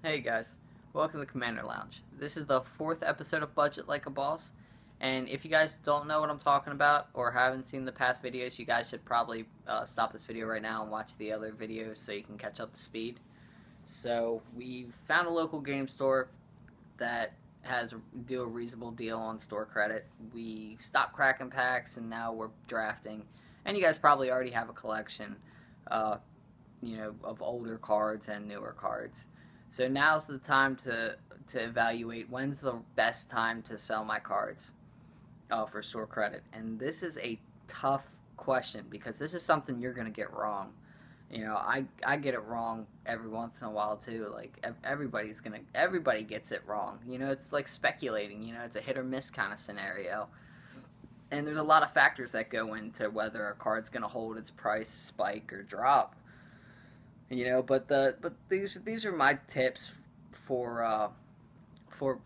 Hey guys, welcome to the Commander Lounge. This is the fourth episode of Budget Like a Boss, and if you guys don't know what I'm talking about or haven't seen the past videos, you guys should probably stop this video right now and watch the other videos so you can catch up to speed. So we found a local game store that has do a reasonable deal on store credit. We stopped cracking packs and now we're drafting, and you guys probably already have a collection, uh, of older cards and newer cards. So now's the time to evaluate when's the best time to sell my cards for store credit. And this is a tough question because this is something you're gonna get wrong. I get it wrong every once in a while too. Like everybody gets it wrong. It's like speculating. It's a hit or miss kind of scenario. And there's a lot of factors that go into whether a card's gonna hold its price, spike, or drop. But these are my tips for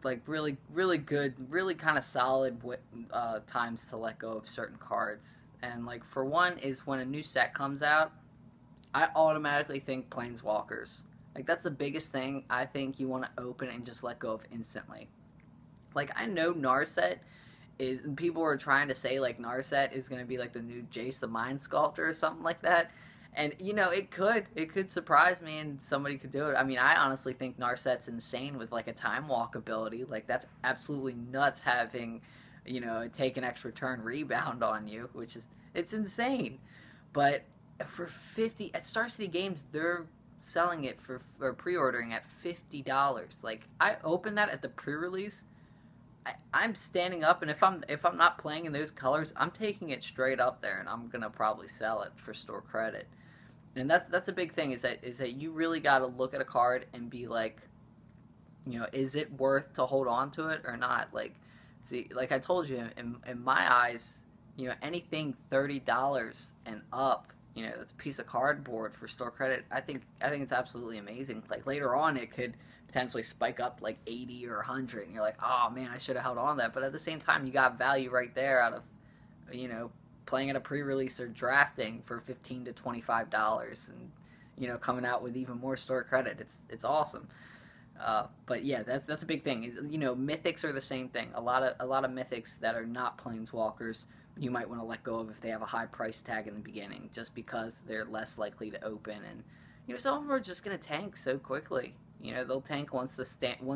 like really good, really kind of solid times to let go of certain cards. And like for one is when a new set comes out, I automatically think planeswalkers. Like that's the biggest thing I think you want to open and just let go of instantly. Like I know Narset is people are trying to say like Narset is going to be like the new Jace the Mind Sculptor or something like that. And it could surprise me and somebody could do it. I mean, I honestly think Narset's insane with like a time walk ability. Like that's absolutely nuts having, take an extra turn rebound on you, which is it's insane. But for 50 at Star City Games, they're selling it for or pre-ordering at $50. Like I opened that at the pre-release. I'm standing up, and if I'm not playing in those colors, I'm taking it straight up there, and I'm gonna probably sell it for store credit. And that's a big thing is that you really got to look at a card and be like, is it worth to hold on to it or not? Like, see, like I told you, in my eyes, anything $30 and up, that's a piece of cardboard for store credit. I think it's absolutely amazing. Like later on, it could potentially spike up like 80 or 100, and you're like, oh man, I should have held on to that. But at the same time, you got value right there out of, you know, playing at a pre-release or drafting for $15 to $25, and coming out with even more store credit. It's awesome. But yeah, that's a big thing. Mythics are the same thing. A lot of mythics that are not planeswalkers, you might want to let go of if they have a high price tag in the beginning, just because they're less likely to open. And some of them are just gonna tank so quickly. They'll tank once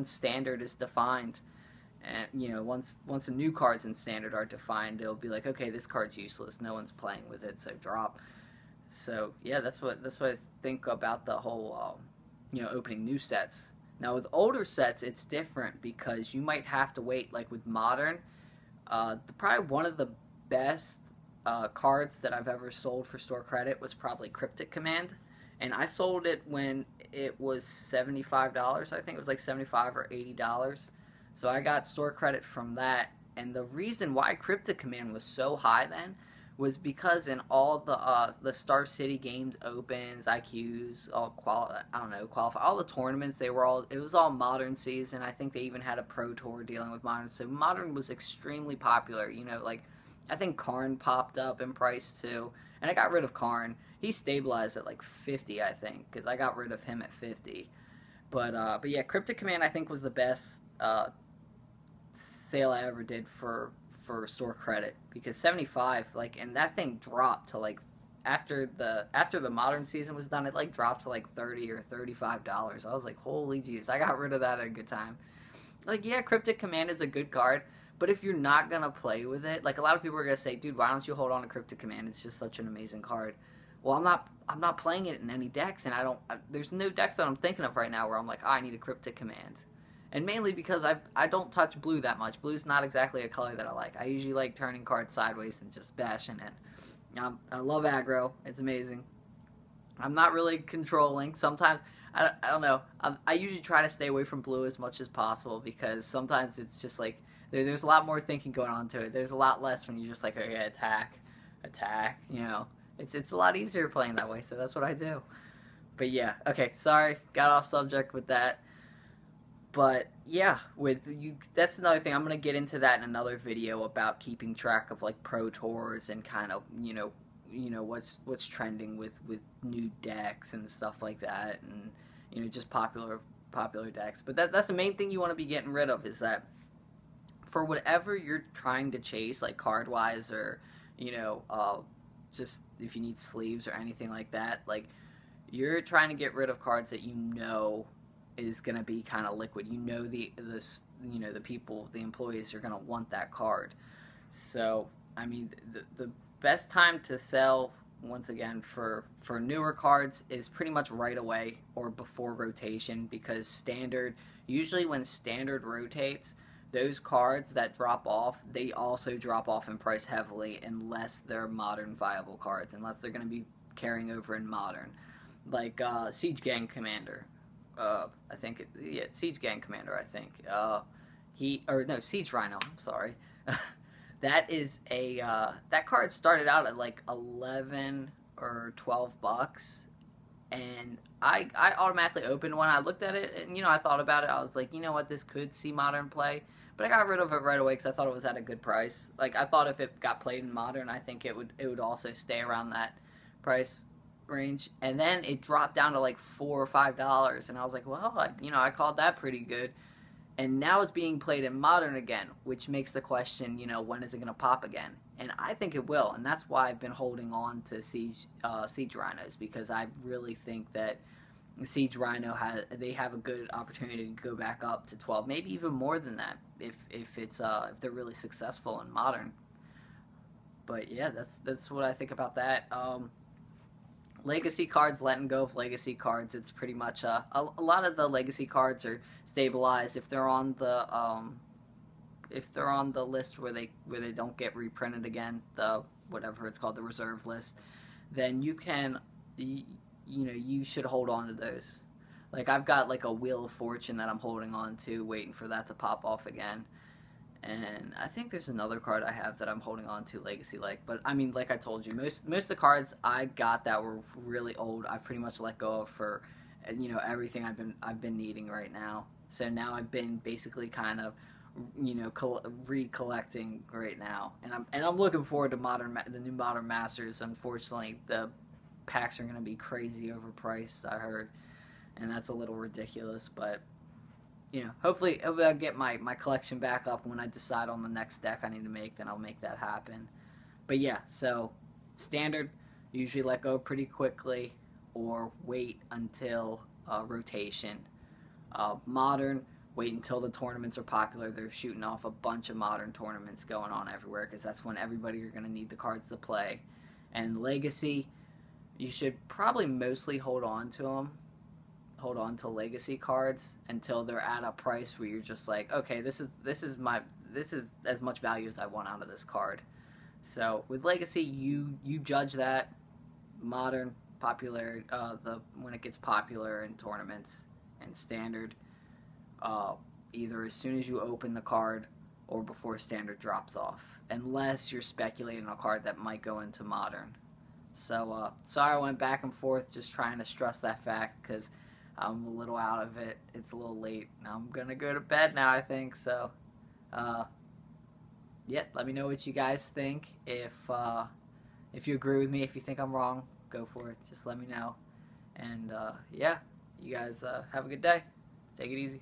standard is defined, and once the new cards in standard are defined, it'll be like, okay, this card's useless. No one's playing with it, so drop. So yeah, that's what I think about the whole opening new sets. Now with older sets, it's different because you might have to wait. Like with modern, probably one of the best cards that I've ever sold for store credit was probably Cryptic Command, and I sold it when it was $75. I think it was like $75 or $80. So I got store credit from that, and the reason why Cryptic Command was so high then was because in all the Star City Games Opens, IQs, I don't know, qualify all the tournaments. It was all Modern season. I think they even had a Pro Tour dealing with Modern. So Modern was extremely popular. Like I think Karn popped up in price too, and I got rid of Karn. He stabilized at like 50, I think, because I got rid of him at 50. But yeah, Cryptic Command I think was the best sale I ever did for store credit, because 75, like, and that thing dropped to like after the modern season was done, it like dropped to like $30 or $35. I was like, holy jeez, I got rid of that at a good time. Like, yeah, Cryptic Command is a good card, but if you're not gonna play with it, like a lot of people are gonna say, dude, why don't you hold on to Cryptic Command? It's just such an amazing card. Well, I'm not playing it in any decks, and there's no decks that I'm thinking of right now where I'm like, oh, I need a Cryptic Command. And mainly because I don't touch blue that much. Blue's not exactly a color that I like. I usually like turning cards sideways and just bashing it. I love aggro. It's amazing. I'm not really controlling. Sometimes, I don't know. I usually try to stay away from blue as much as possible, because sometimes it's just like, there's a lot more thinking going on to it. There's a lot less when you're just like, okay, attack. It's a lot easier playing that way, so that's what I do. But yeah, okay, sorry, got off subject with that. But yeah, with you, that's another thing. I'm gonna get into that in another video about keeping track of like pro tours and kind of what's trending with new decks and stuff like that, and just popular decks. But that's the main thing you want to be getting rid of, is that for whatever you're trying to chase, like card wise, or just if you need sleeves or anything like that, like you're trying to get rid of cards that is going to be kind of liquid. The people, the employees are going to want that card. So I mean, the best time to sell, once again, for newer cards is pretty much right away or before rotation, because usually when standard rotates, those cards that drop off, they also drop off in price heavily unless they're modern viable cards, unless they're going to be carrying over in modern. Like Siege Gang Commander. Siege Gang Commander, I think. Siege Rhino, I'm sorry. That is that card started out at like 11 or $12, and I automatically opened one. I looked at it, and I thought about it. I was like, you know what, this could see modern play, but I got rid of it right away because I thought it was at a good price. Like, I thought if it got played in modern, I think it would also stay around that price range. And then it dropped down to like $4 or $5, and I was like, well, I called that pretty good. And now it's being played in modern again, which makes the question, when is it going to pop again? And I think it will, and that's why I've been holding on to Siege Rhinos, because I really think that Siege Rhino have a good opportunity to go back up to 12, maybe even more than that, if they're really successful in modern. But yeah, that's what I think about that. Legacy cards, letting go of legacy cards, it's pretty much a lot of the legacy cards are stabilized if they're on the list where they don't get reprinted again, the whatever it's called, the reserve list. Then you should hold on to those. Like, I've got like a Wheel of Fortune that I'm holding on to, waiting for that to pop off again. And I think there's another card I have that I'm holding on to legacy-like. But I mean, like I told you, most of the cards I got that were really old, I've pretty much let go of for everything I've been needing right now. So now I've been basically kind of recollecting right now, and I'm looking forward to the new Modern Masters. Unfortunately, the packs are going to be crazy overpriced, I heard, and that's a little ridiculous, but hopefully I'll get my collection back up. When I decide on the next deck I need to make, then I'll make that happen. But yeah, so standard, usually let go pretty quickly or wait until rotation. Modern, wait until the tournaments are popular. They're shooting off a bunch of modern tournaments going on everywhere, because that's when everybody are going to need the cards to play. And legacy, you should probably mostly hold on to them. Hold on to legacy cards until they're at a price where you're just like, okay, this is as much value as I want out of this card. So with legacy, you judge that. Modern, popularity, when it gets popular in tournaments, and standard, either as soon as you open the card or before standard drops off, unless you're speculating on a card that might go into modern. So sorry I went back and forth, just trying to stress that fact, because I'm a little out of it. It's a little late. I'm gonna go to bed now, I think. So, yeah, let me know what you guys think. If you agree with me, if you think I'm wrong, go for it. Just let me know. And yeah, you guys have a good day. Take it easy.